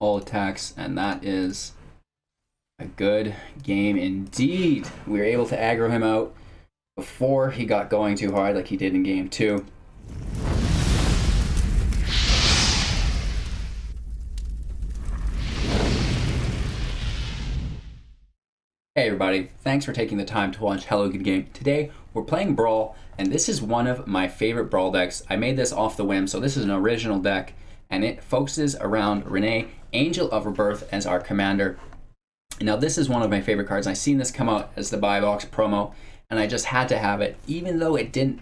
all attacks, and that is a good game indeed. We were able to aggro him out before he got going too hard like he did in game 2. Hey everybody, thanks for taking the time to watch Hello Good Game. Today we're playing Brawl, and this is one of my favorite Brawl decks. I made this off the whim, so this is an original deck, and it focuses around Rienne, Angel of Rebirth, as our commander. Now this is one of my favorite cards. I seen this come out as the buy box promo, and I just had to have it, even though it didn't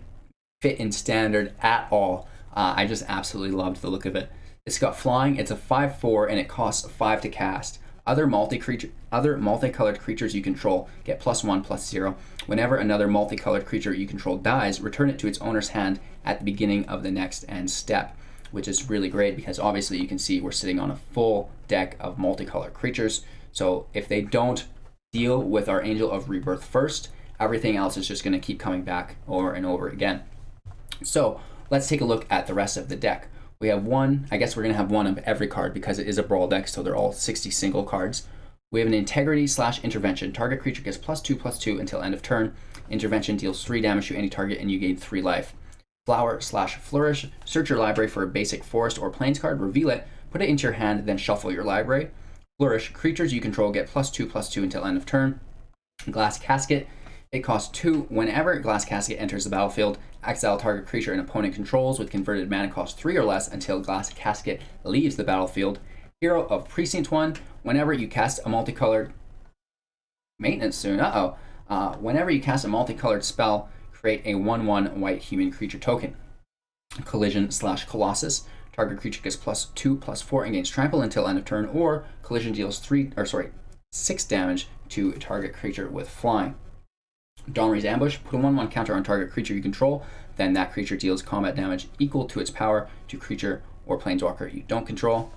fit in standard at all. I just absolutely loved the look of it. It's got flying, it's a 5/4, and it costs 5 to cast. Other multicolored creatures you control get +1/+0. Whenever another multicolored creature you control dies, return it to its owner's hand at the beginning of the next end step, which is really great because obviously you can see we're sitting on a full deck of multicolored creatures. So if they don't deal with our Angel of Rebirth first, everything else is just going to keep coming back over and over again. So let's take a look at the rest of the deck. We have one, I guess we're going to have one of every card because it is a Brawl deck, so they're all 60 single cards. We have an Integrity/Intervention. Target creature gets +2/+2 until end of turn. Intervention deals 3 damage to any target and you gain 3 life. Flower/Flourish. Search your library for a basic forest or plains card, reveal it, put it into your hand, then shuffle your library. Flourish. Creatures you control get +2/+2 until end of turn. Glass Casket. It costs 2. Whenever Glass Casket enters the battlefield, exile target creature an opponent controls with converted mana cost 3 or less until Glass Casket leaves the battlefield. Hero of Precinct One. Whenever you cast a multicolored maintenance soon. Whenever you cast a multicolored spell, create a 1/1 white human creature token. Collision/Colossus. Target creature gets +2/+4 and gains trample until end of turn, or collision deals 6 damage to target creature with flying. Domri's Ambush. Put a 1/1 counter on target creature you control, then that creature deals combat damage equal to its power to creature or planeswalker you don't control.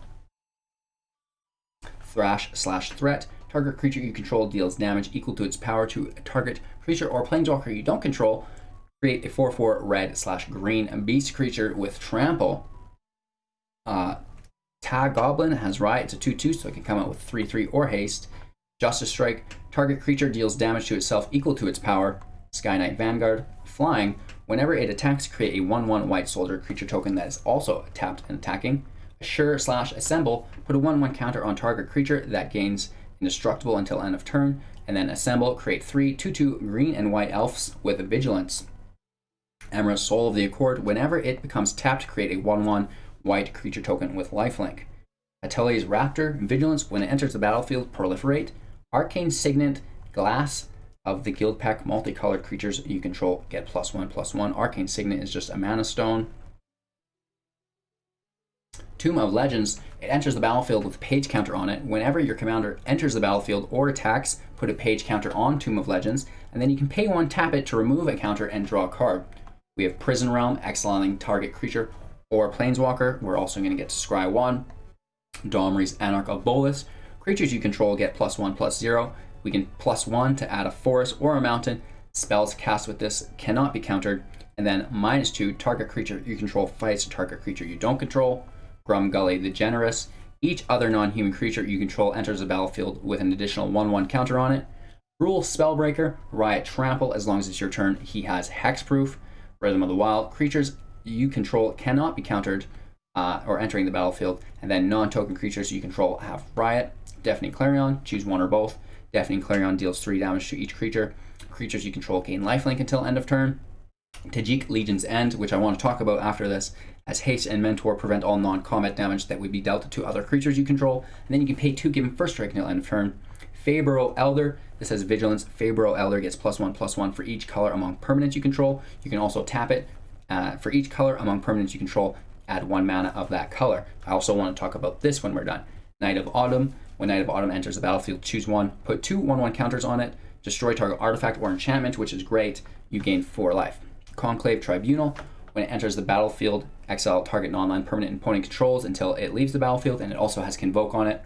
Thrash/Threat. Target creature you control deals damage equal to its power to a target creature or planeswalker you don't control. Create a 4/4 red/green beast creature with trample. Zhur-Taa Goblin has Riot. It's a 2/2, so it can come out with 3/3 or haste. Justice Strike. Target creature deals damage to itself equal to its power. Skyknight Vanguard. Flying. Whenever it attacks, create a 1/1 white soldier creature token that is also tapped and attacking. Assure/Assemble. Put a 1/1 counter on target creature that gains indestructible until end of turn. And then Assemble. Create 3 2/2 green and white elves with Vigilance. Emmara, Soul of the Accord. Whenever it becomes tapped, create a 1/1 white creature token with lifelink. Ateliers Raptor. Vigilance. When it enters the battlefield, proliferate. Arcane Signet. Glass of the Guildpact. Multicolored creatures you control get +1/+1. Arcane Signet is just a mana stone. Tome of Legends. It enters the battlefield with a page counter on it. Whenever your commander enters the battlefield or attacks, put a page counter on Tome of Legends, and then you can pay 1, tap it to remove a counter and draw a card. We have Prison Realm, exiling target creature or planeswalker. We're also going to get to Scry 1. Domri's Anarch of Bolas. Creatures you control get +1/+0. We can +1 to add a forest or a mountain. Spells cast with this cannot be countered. And then -2, target creature you control fights a target creature you don't control. Grumgully the Generous. Each other non-human creature you control enters the battlefield with an additional 1/1 counter on it. Gruul Spellbreaker. Riot Trample. As long as it's your turn, he has hexproof. Rhythm of the Wild. Creatures you control cannot be countered or entering the battlefield. And then non-token creatures you control have Riot. Deafening Clarion. Choose one or both. Deafening Clarion deals 3 damage to each creature. Creatures you control gain lifelink until end of turn. Tajic, Legion's End, which I want to talk about after this, as haste and mentor prevent all non-combat damage that would be dealt to other creatures you control, and then you can pay 2, give him first strike until end of turn. Fabro Elder. This has Vigilance. Fabro Elder gets +1/+1 for each color among permanents you control. You can also tap it for each color among permanents you control. Add 1 mana of that color. I also want to talk about this when we're done. Night of Autumn. When Night of Autumn enters the battlefield, choose 1. Put 2 1/1 counters on it. Destroy target artifact or enchantment, which is great. You gain 4 life. Conclave Tribunal. When it enters the battlefield, exile target non-land permanent opponent controls until it leaves the battlefield, and it also has Convoke on it.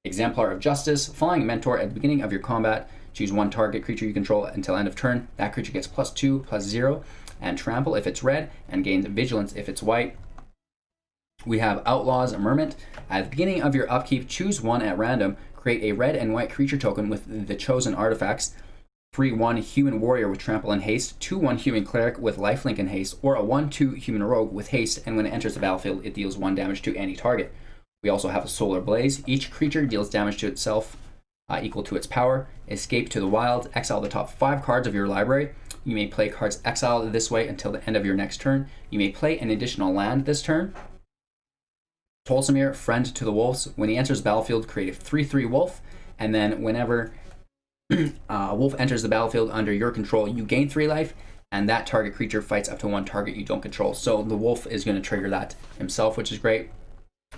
Exemplar of Justice. Flying Mentor. At the beginning of your combat, choose 1 target creature you control until end of turn. That creature gets +2/+0 and Trample if it's red, and gains Vigilance if it's white. We have Outlaws Merment. At the beginning of your upkeep, choose one at random. Create a red and white creature token with the chosen artifacts. 3/1 Human Warrior with Trample and Haste, 2/1 Human Cleric with Lifelink and Haste, or a 1/2 Human Rogue with Haste, and when it enters the battlefield, it deals 1 damage to any target. We also have a Solar Blaze. Each creature deals damage to itself equal to its power. Escape to the Wild. Exile the top 5 cards of your library. You may play cards exiled this way until the end of your next turn. You may play an additional land this turn. Tolsimir, Friend to the Wolves. When he enters the battlefield, create a 3/3 wolf, and then whenever a wolf enters the battlefield under your control, you gain 3 life, and that target creature fights up to 1 target you don't control. So the wolf is going to trigger that himself, which is great.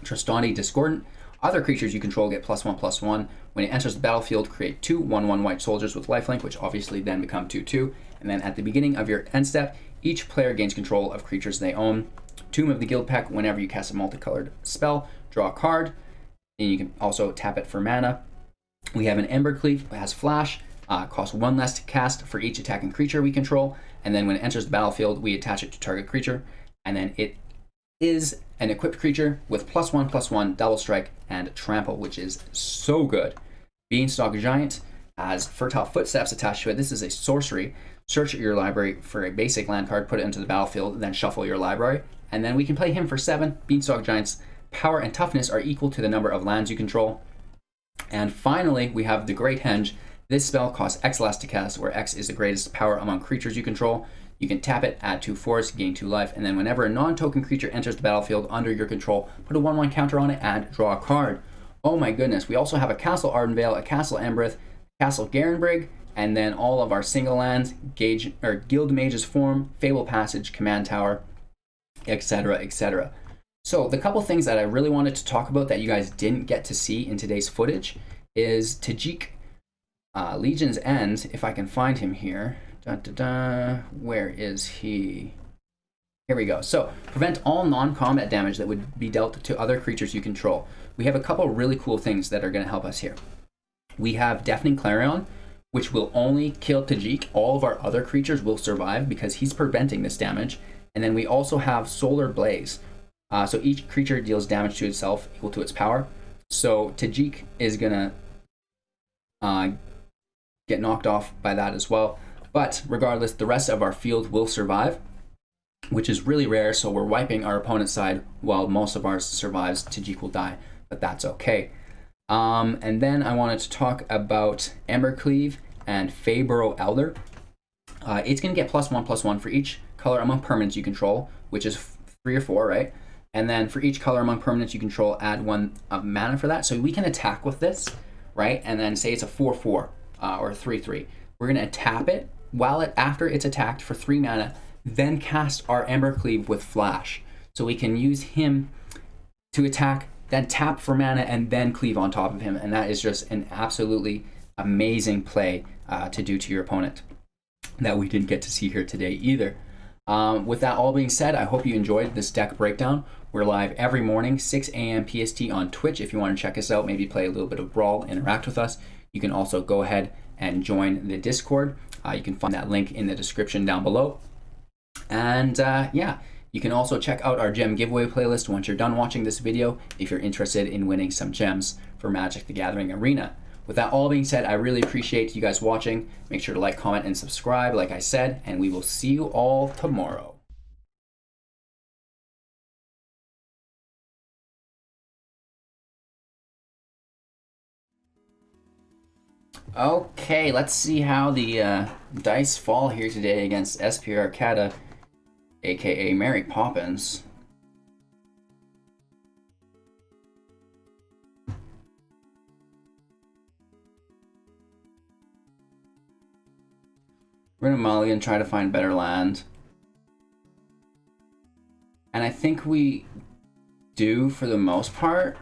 Tristani, Discordant. Other creatures you control get +1/+1. When it enters the battlefield, create 2 1/1 white soldiers with lifelink, which obviously then become 2/2. And then at the beginning of your end step, each player gains control of creatures they own. Tomb of the Guildpact. Whenever you cast a multicolored spell, draw a card, and you can also tap it for mana. We have an Embercleave. It has Flash. Costs 1 less to cast for each attacking creature we control. And then when it enters the battlefield, we attach it to target creature. And then it is an equipped creature with +1/+1, double strike, and trample, which is so good. Beanstalk Giant has Fertile Footsteps attached to it. This is a sorcery. Search your library for a basic land card, put it into the battlefield, then shuffle your library. And then we can play him for 7. Beanstalk Giant's power and toughness are equal to the number of lands you control. And finally, we have the Great Henge. This spell costs X less to cast, where X is the greatest power among creatures you control. You can tap it, add 2 force, gain 2 life, and then whenever a non-token creature enters the battlefield under your control, put a 1/1 counter on it and draw a card. Oh my goodness, we also have a Castle Ardenvale, a Castle Emmara, Castle Garenbrig, and then all of our single lands, Guildmages Forum, Fable Passage, Command Tower, etc., etc. So the couple things that I really wanted to talk about that you guys didn't get to see in today's footage is Tajic, Legion's End, if I can find him here. Where is he? Here we go. So, prevent all non-combat damage that would be dealt to other creatures you control. We have a couple really cool things that are going to help us here. We have Deafening Clarion, which will only kill Tajic. All of our other creatures will survive because he's preventing this damage. And then we also have Solar Blaze. So each creature deals damage to itself equal to its power. So Tajic is going to get knocked off by that as well. But regardless, the rest of our field will survive, which is really rare, so we're wiping our opponent's side while most of ours survives. Tajic will die, but that's okay. And then I wanted to talk about Embercleave and Feyburrow Elder. It's going to get +1/+1 for each color among permanents you control, which is 3 or 4, right? And then for each color among permanents you control, add 1 of mana for that. So we can attack with this, right? And then say it's a 4/4 or 3/3. We're going to tap it after it's attacked for 3 mana, then cast our Embercleave with Flash. So we can use him to attack, then tap for mana, and then cleave on top of him. And that is just an absolutely amazing play to do to your opponent that we didn't get to see here today either. With that all being said, I hope you enjoyed this deck breakdown. We're live every morning, 6 a.m. PST on Twitch. If you want to check us out, maybe play a little bit of Brawl, interact with us, you can also go ahead and join the Discord. You can find that link in the description down below. And yeah, you can also check out our gem giveaway playlist once you're done watching this video if you're interested in winning some gems for Magic the Gathering Arena. With that all being said, I really appreciate you guys watching. Make sure to like, comment, and subscribe, like I said, and we will see you all tomorrow. Okay, let's see how the dice fall here today against SP Arcata, aka Mary Poppins. We're gonna mulligan, try to find better land. And I think we do for the most part.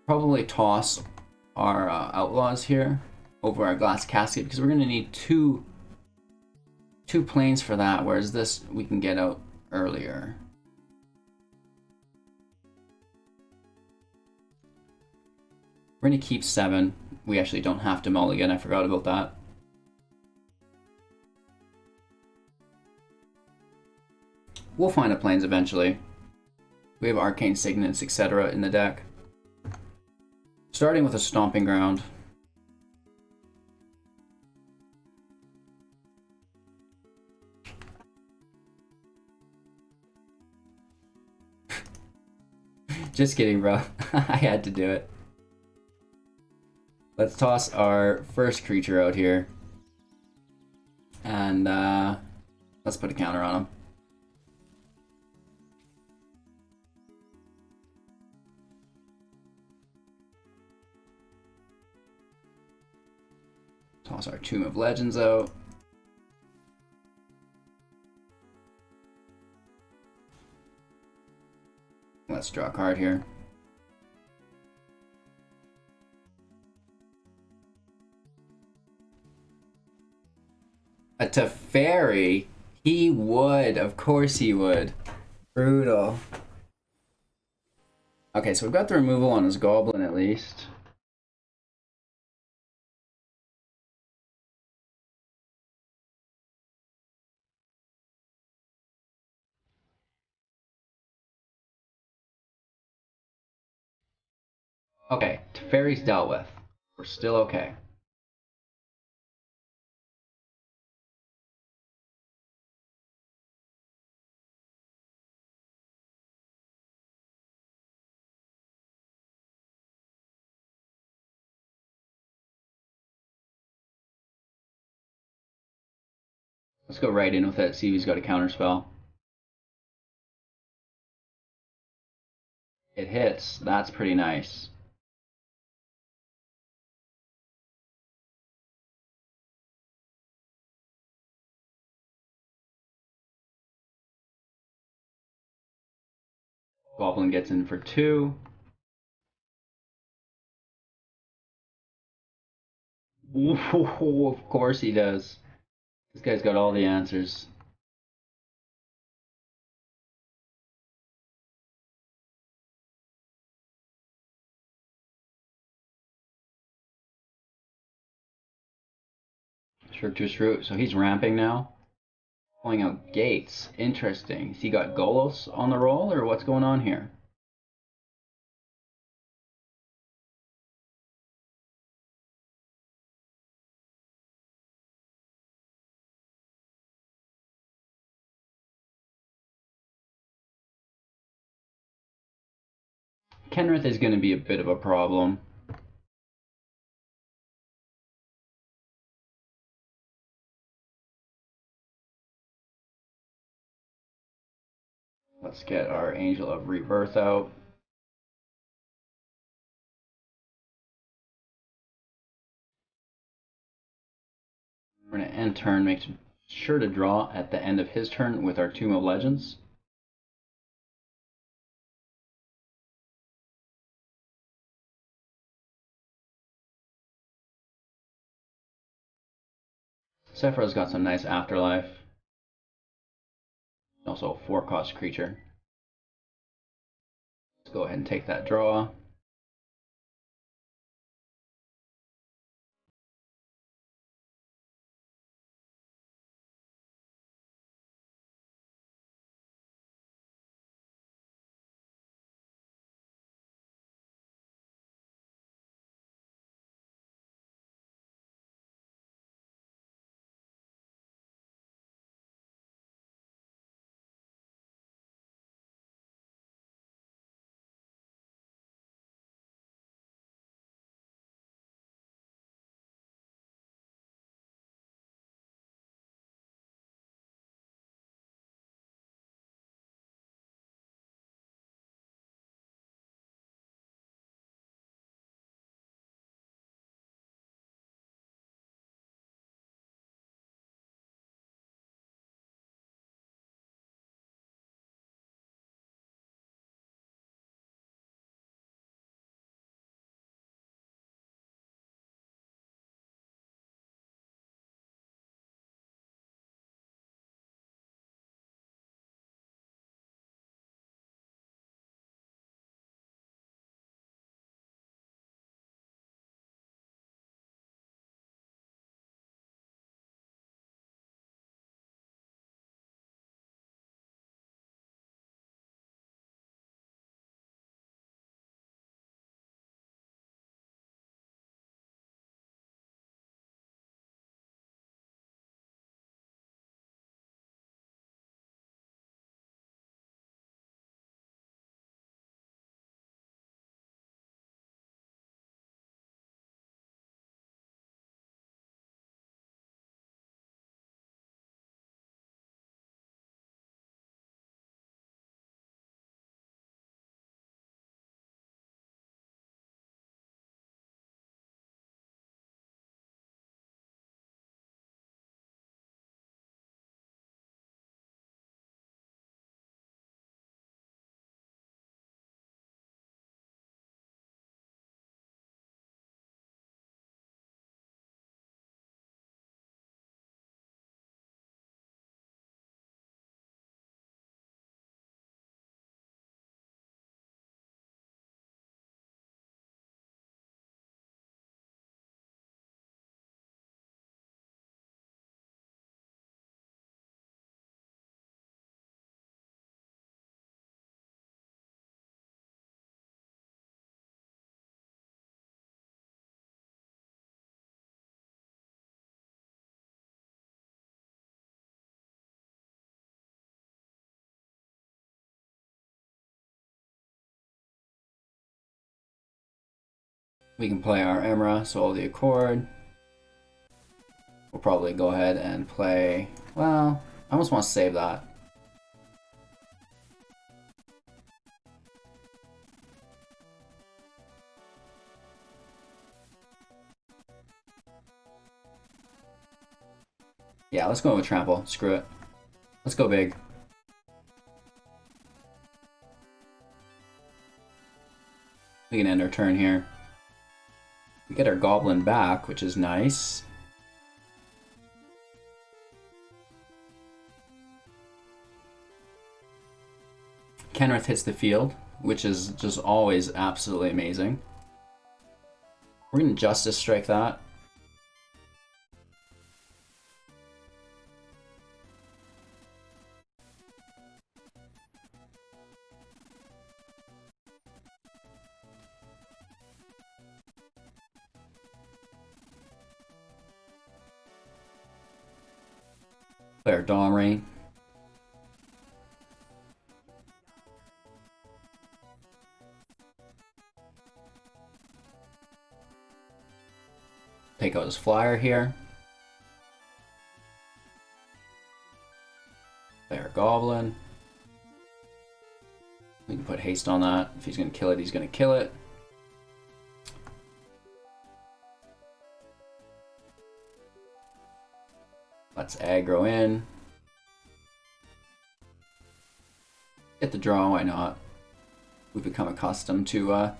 Probably toss our outlaws here over our glass casket because we're going to need two planes for that, whereas this we can get out earlier. We're going to keep 7. we actually don't have to mulligan. I forgot about that. We'll find a plains eventually. We have Arcane Signets, etc. in the deck. Starting with a Stomping Ground. Just kidding, bro. I had to do it. Let's toss our first creature out here. And let's put a counter on him. Toss our Tome of Legends out. Let's draw a card here. A Teferi? He would. Of course he would. Brutal. Okay, so we've got the removal on his Goblin at least. Okay, Teferi's dealt with. We're still okay. Let's go right in with it, see if he's got a counterspell. It hits. That's pretty nice. Goblin gets in for 2. Ooh, of course he does. This guy's got all the answers. Shirk-Tooth Root. So he's ramping now. Pulling out Gates. Interesting. Has he got Golos on the roll, or what's going on here? Kenrith is going to be a bit of a problem. Let's get our Angel of Rebirth out. We're going to end turn, make sure to draw at the end of his turn with our Tome of Legends. Sephiroth's got some nice afterlife. Also a 4-cost creature. Let's go ahead and take that draw. We can play our Emmara, Soul of the Accord. We'll probably go ahead and play... Well, I almost want to save that. Yeah, let's go with Trample. Screw it. Let's go big. We can end our turn here. We get our Goblin back, which is nice. Kenrith hits the field, which is just always absolutely amazing. We're going to Justice Strike that. Play our Domri. Take out his flyer here. Play our Goblin. We can put haste on that. If he's going to kill it, he's going to kill it. Let's aggro in. Get the draw, why not? We've become accustomed to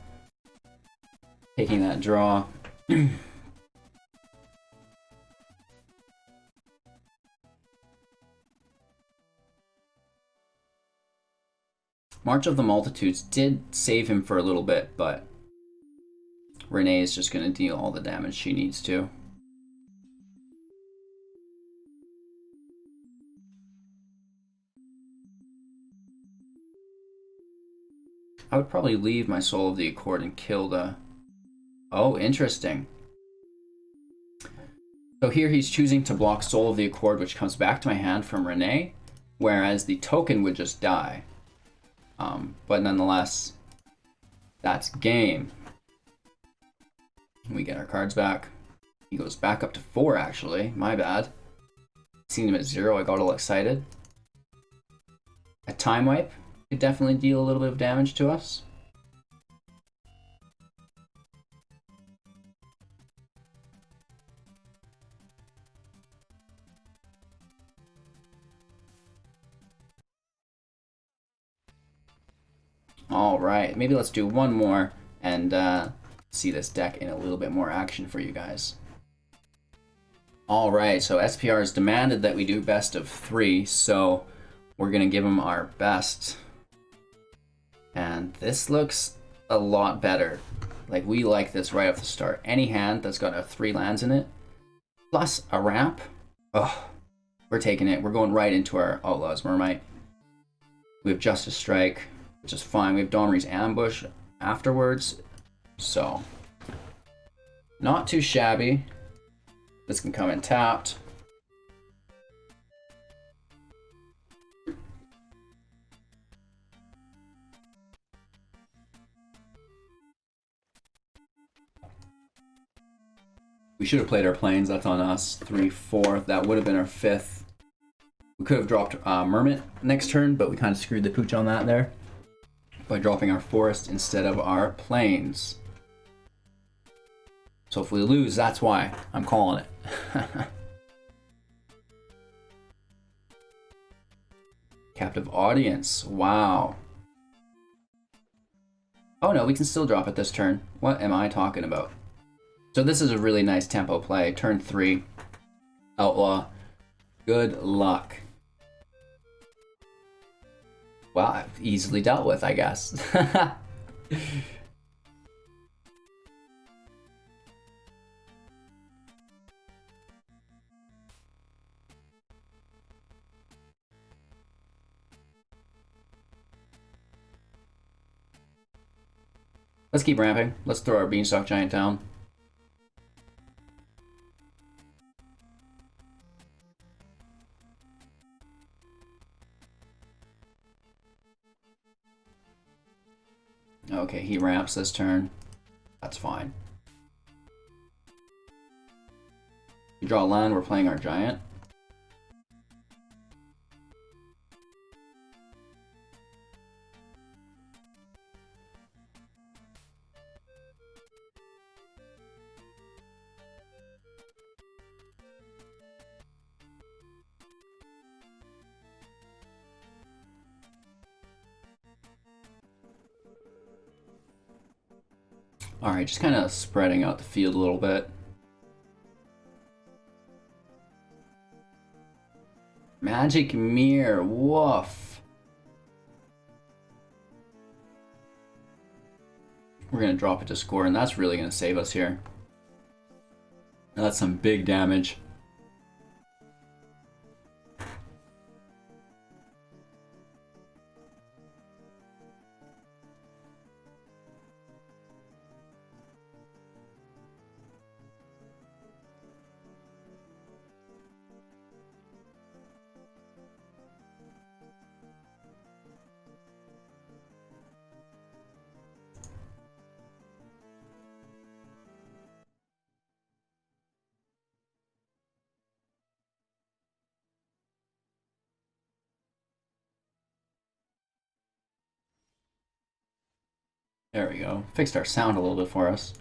taking that draw. March of the Multitudes did save him for a little bit, but Rienne is just going to deal all the damage she needs to. I would probably leave my Soul of the Accord and kill the... Oh, interesting. So here he's choosing to block Soul of the Accord, which comes back to my hand from Rienne, whereas the token would just die. But nonetheless, that's game. We get our cards back. He goes back up to 4, actually. My bad. Seen him at 0, I got all excited. A Time Wipe could definitely deal a little bit of damage to us. Alright, maybe let's do one more and see this deck in a little bit more action for you guys. Alright, so SPR has demanded that we do best of 3, so we're going to give him our best. And this looks a lot better. Like, we like this right off the start. Any hand that's got 3 lands in it, plus a ramp, oh, we're taking it. We're going right into our Outlaws Mermite. We have Justice Strike, which is fine. We have Domri's Ambush afterwards, so not too shabby. This can come in tapped. We should have played our planes. That's on us. 3, 4. That would have been our 5th. We could have dropped Mermit next turn, but we kind of screwed the pooch on that there by dropping our forest instead of our plains. So if we lose, that's why I'm calling it. Captive Audience. Wow. Oh no, we can still drop it this turn. What am I talking about? So this is a really nice tempo play. Turn 3. Outlaw. Good luck. Wow, easily dealt with, I guess. Let's keep ramping. Let's throw our Beanstalk Giant down. Okay, he ramps this turn. That's fine. draw land, we're playing our giant. Alright, just kind of spreading out the field a little bit. Magic Mirror, woof. We're going to drop it to score, and that's really going to save us here. That's some big damage. There we go. Fixed our sound a little bit for us.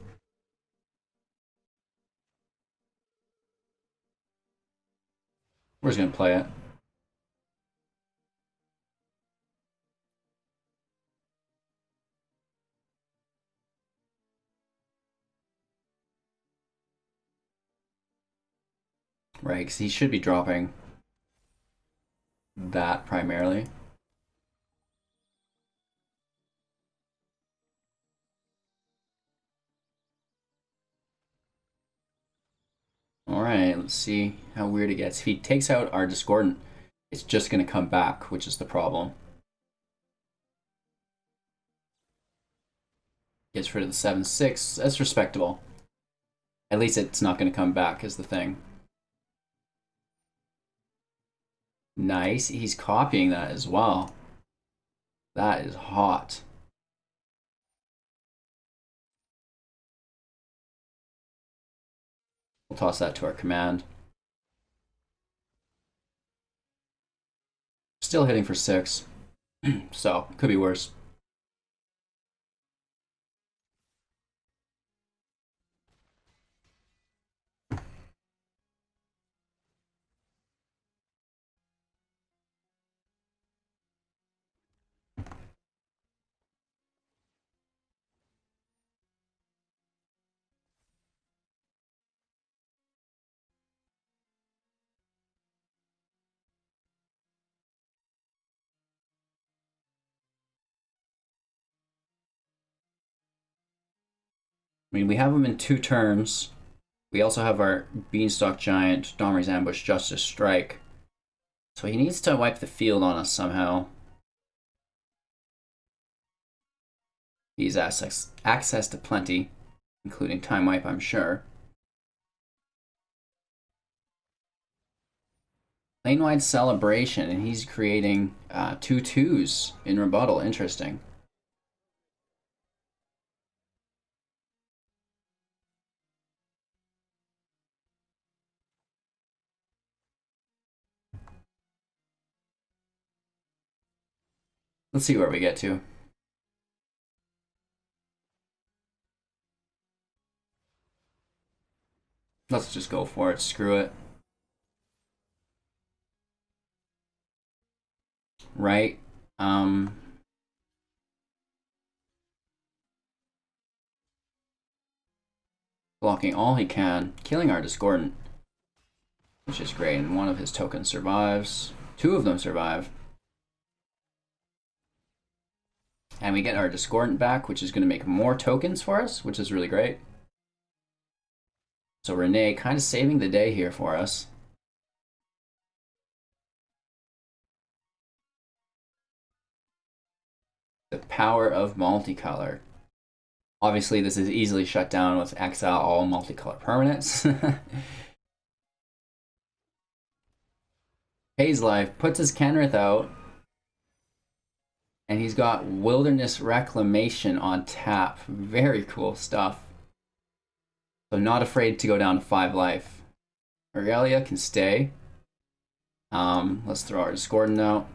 We're just gonna play it. Right, because he should be dropping that primarily. Alright, let's see how weird it gets. If he takes out our Discordant, it's just going to come back, which is the problem. Gets rid of the 7/6. That's respectable. At least it's not going to come back, is the thing. Nice. He's copying that as well. That is hot. We'll toss that to our command. Still hitting for 6. So, could be worse. I mean, we have them in 2 turns. We also have our Beanstalk Giant, Domri's Ambush, Justice Strike. So he needs to wipe the field on us somehow. He's access to plenty, including Time Wipe, I'm sure. Lane-wide Celebration, and he's creating 2/2s in rebuttal. Interesting. Let's see where we get to. Let's just go for it. Screw it. Right. Blocking all he can, killing our Discordant, which is great. And one of his tokens survives. 2 of them survive. And we get our Discordant back, which is going to make more tokens for us, which is really great. So Rienne kind of saving the day here for us. The power of multicolor. Obviously, this is easily shut down with exile all multicolor permanents. Hayes Life puts his Kenrith out. And he's got Wilderness Reclamation on tap. Very cool stuff. So not afraid to go down to 5 life. Aurelia can stay. Let's throw our Discordant out.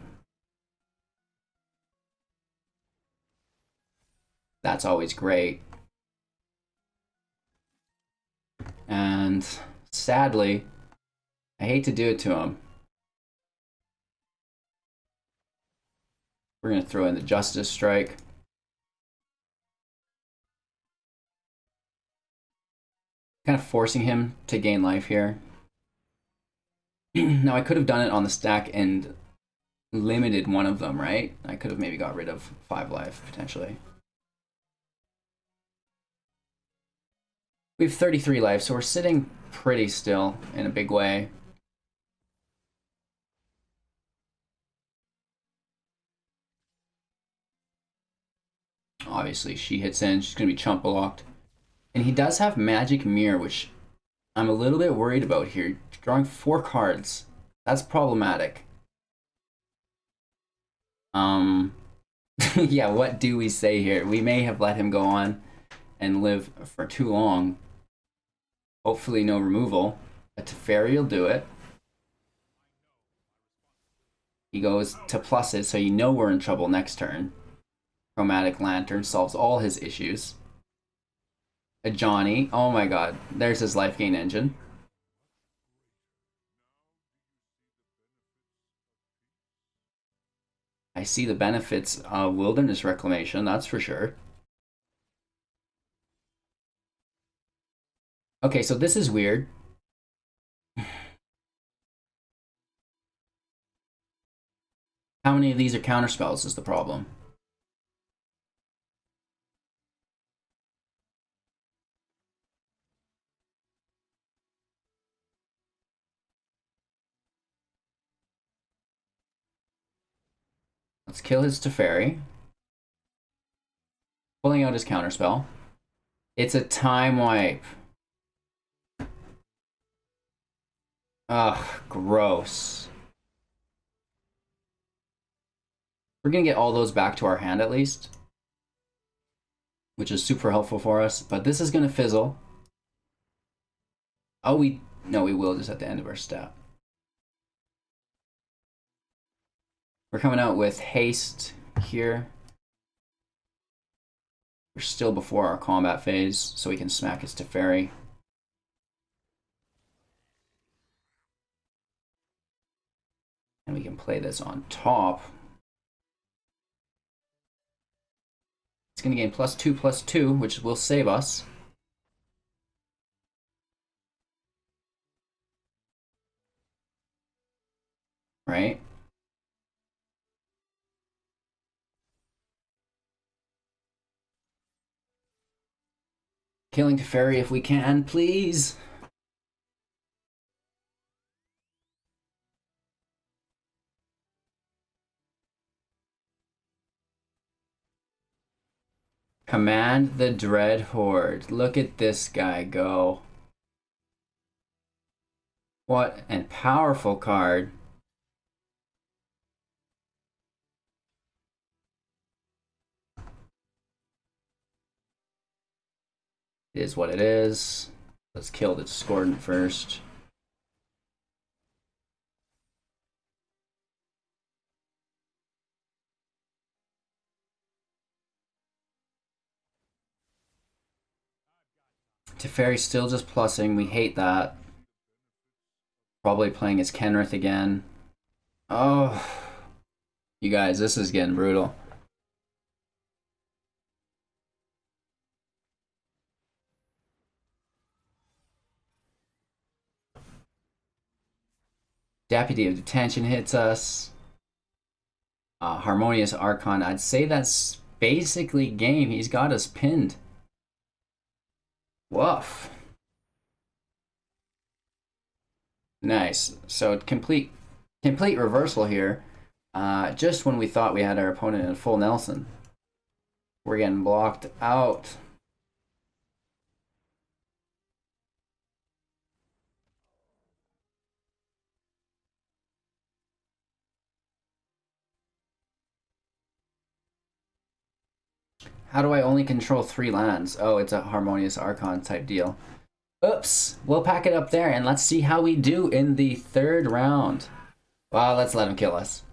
That's always great. And sadly, I hate to do it to him. We're going to throw in the Justice Strike. Kind of forcing him to gain life here. Now I could have done it on the stack and limited one of them, right? I could have maybe got rid of 5 life, potentially. We have 33 life, so we're sitting pretty still in a big way. Obviously, she hits in. She's going to be chump blocked. And he does have Magic Mirror, which I'm a little bit worried about here. Drawing 4 cards. That's problematic. Yeah, what do we say here? We may have let him go on and live for too long. Hopefully no removal. A Teferi will do it. He goes to plus it, so you know we're in trouble next turn. Chromatic Lantern solves all his issues. A Johnny. Oh my god. There's his life gain engine. I see the benefits of Wilderness Reclamation, that's for sure. Okay, so this is weird. How many of these are counterspells is the problem. Let's kill his Teferi. Pulling out his counterspell. It's a time wipe. Ugh, gross. We're gonna get all those back to our hand at least, which is super helpful for us, but this is gonna fizzle. Oh, no, we will just at the end of our step. We're coming out with haste here. We're still before our combat phase, so we can smack his Teferi. And we can play this on top. It's going to gain +2/+2, which will save us. Right? Killing Teferi if we can, please. Command the Dread Horde. Look at this guy go. What a powerful card. It is what it is. Let's kill the Discordant first. Teferi's still just plussing. We hate that. Probably playing as Kenrith again. Oh, you guys, this is getting brutal. Deputy of Detention hits us. Harmonious Archon. I'd say that's basically game. He's got us pinned. Woof. Nice. So complete reversal here. Just when we thought we had our opponent in full Nelson. We're getting blocked out. How do I only control 3 lands? Oh, it's a Harmonious Archon type deal. Oops. We'll pack it up there, and let's see how we do in the third round. Well, let's let him kill us.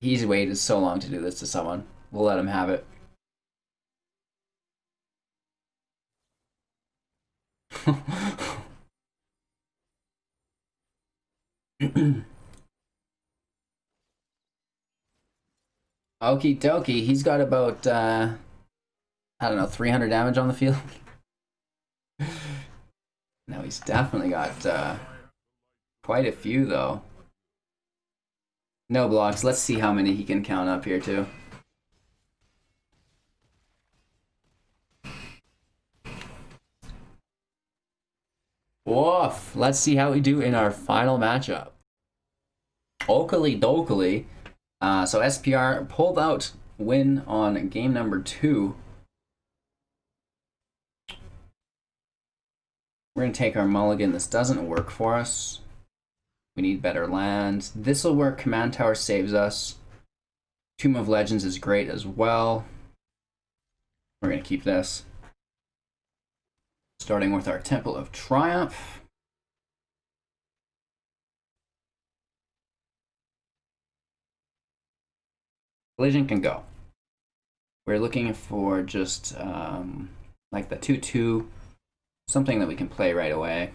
He's waited so long to do this to someone. We'll let him have it. Okie dokie, he's got about, I don't know, 300 damage on the field. No, he's definitely got quite a few, though. No blocks. Let's see how many he can count up here, too. Woof! Let's see how we do in our final matchup. Oakley dokley. So SPR pulled out win on game number 2. We're going to take our mulligan. This doesn't work for us. We need better lands. This will work. Command Tower saves us. Tome of Legends is great as well. We're going to keep this. Starting with our Temple of Triumph. Collision can go. We're looking for just like the 2/2, something that we can play right away.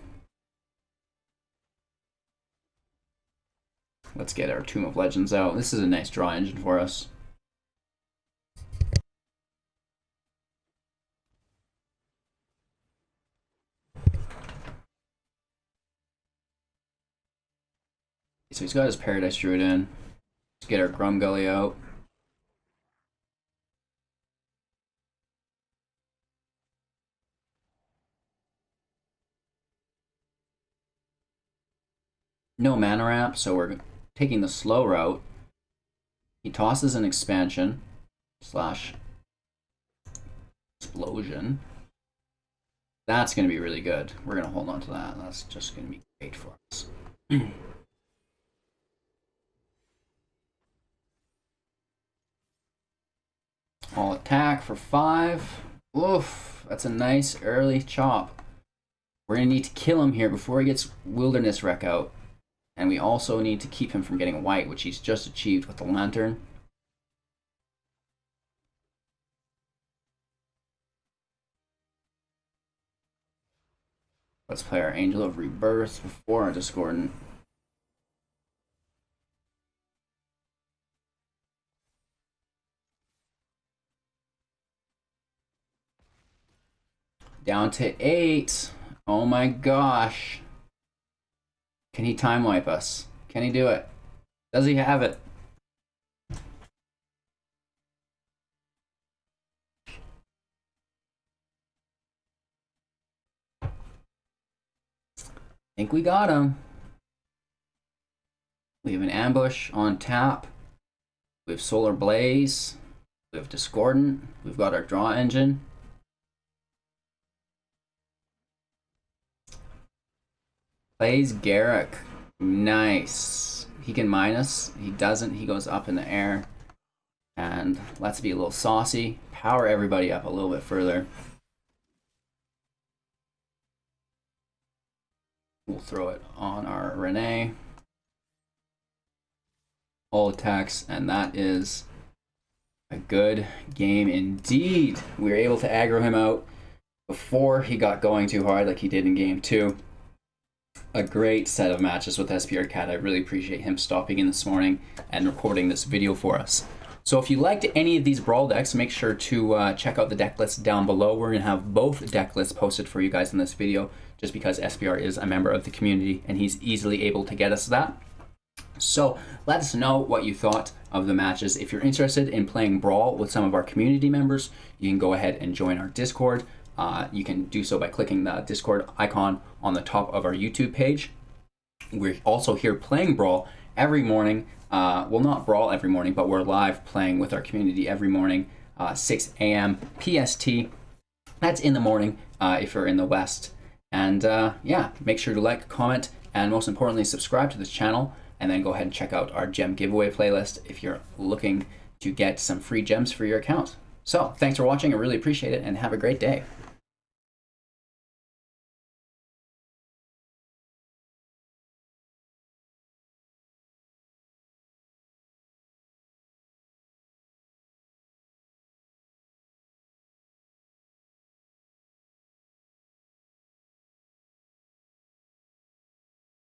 Let's get our Tome of Legends out. This is a nice draw engine for us. So he's got his Paradise Druid in. Let's get our Grumgully out. No mana ramp, so we're taking the slow route. He tosses an expansion / explosion. That's going to be really good. We're going to hold on to that. That's just going to be great for us. All attack for 5. Oof, that's a nice early chop. We're going to need to kill him here before he gets Wilderness Wreck out. And we also need to keep him from getting white, which he's just achieved with the Lantern. Let's play our Angel of Rebirth before our Discordant. Down to 8. Oh my gosh. Can he time wipe us? Can he do it? Does he have it? I think we got him. We have an ambush on tap. We have Solar Blaze. We have Discordant. We've got our draw engine. Plays Garruk. Nice. He can minus. He doesn't. He goes up in the air. And let's be a little saucy. Power everybody up a little bit further. We'll throw it on our Rienne. All attacks, and that is a good game indeed. We were able to aggro him out before he got going too hard like he did in game 2. A great set of matches with SPR Cat. I really appreciate him stopping in this morning and recording this video for us. So if you liked any of these Brawl decks, make sure to check out the deck list down below. We're going to have both deck lists posted for you guys in this video, just because SPR is a member of the community and he's easily able to get us that. So let us know what you thought of the matches. If you're interested in playing Brawl with some of our community members, you can go ahead and join our Discord. You can do so by clicking the Discord icon on the top of our YouTube page. We're also here playing Brawl every morning. Well, not Brawl every morning, but we're live playing with our community every morning, 6 a.m. PST. That's in the morning if you're in the West. And yeah, make sure to like, comment, and most importantly, subscribe to this channel. And then go ahead and check out our gem giveaway playlist if you're looking to get some free gems for your account. So thanks for watching. I really appreciate it, and have a great day.